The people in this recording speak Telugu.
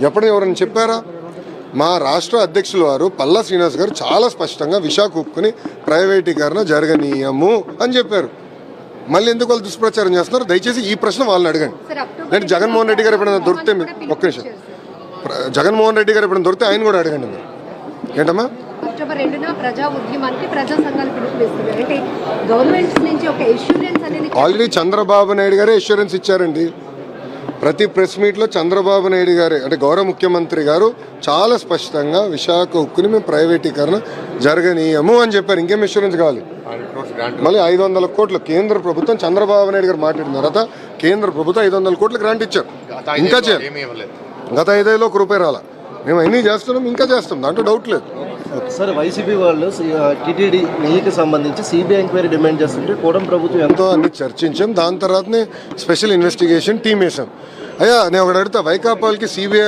ఎప్పుడు ఎవరైనా చెప్పారా? మా రాష్ట్ర అధ్యక్షులు వారు పల్లా శ్రీనివాస్ గారు చాలా స్పష్టంగా విశాఖ ఉక్కుని ప్రైవేటీకరణ జరగనీయము అని చెప్పారు. మళ్ళీ ఎందుకు వాళ్ళు దుష్ప్రచారం చేస్తున్నారు? దయచేసి ఈ ప్రశ్న వాళ్ళని అడగండి. అంటే జగన్మోహన్ రెడ్డి గారు ఎప్పుడైనా దొరికితే ఒక్క నిమిషం, జగన్మోహన్ రెడ్డి గారు ఎప్పుడైనా దొరికితే ఆయన కూడా అడగండి మీరు. ఏంటమ్మా? అక్టోబర్ 2న ప్రజా ఉద్యమానికి ప్రజా సంఘాలు పిలుపునిస్తుంది. అంటే గవర్నమెంట్ నుంచి ఒక అష్యూరెన్స్ అనేది ఆల్రెడీ చంద్రబాబు నాయుడు గారే అష్యూరెన్స్ ఇచ్చారండి. ప్రతి ప్రెస్ మీట్లో చంద్రబాబు నాయుడు గారే, అంటే గౌరవ ముఖ్యమంత్రి గారు చాలా స్పష్టంగా విశాఖ ఉక్కుని మేము ప్రైవేటీకరణ జరగనీయము అని చెప్పారు. ఇంకేం అష్యూరెన్స్ కావాలి? మళ్ళీ 500 కోట్లు కేంద్ర ప్రభుత్వం, చంద్రబాబు నాయుడు గారు మాట్లాడిన తర్వాత కేంద్ర ప్రభుత్వం 500 కోట్లు గ్రాంట్ ఇచ్చారు. ఇంకా చేయాలి. గత 5 ఏళ్ళలో ₹1 రాలా. మేము అన్నీ చేస్తున్నాం, ఇంకా చేస్తాం, దాంట్లో డౌట్ లేదు. సార్, వైసీపీ వాళ్ళు టీటీడీ నీళ్ళకి సంబంధించి సిబిఐ ఎంక్వైరీ డిమాండ్ చేస్తుంటే కూటమి ప్రభుత్వం ఎంతో అన్ని చర్చించాం. దాని తర్వాతనే స్పెషల్ ఇన్వెస్టిగేషన్ టీం వేసాం. అయ్యా నేను ఒకటి అడుగుతా, వైకాపాల్కి సిబిఐ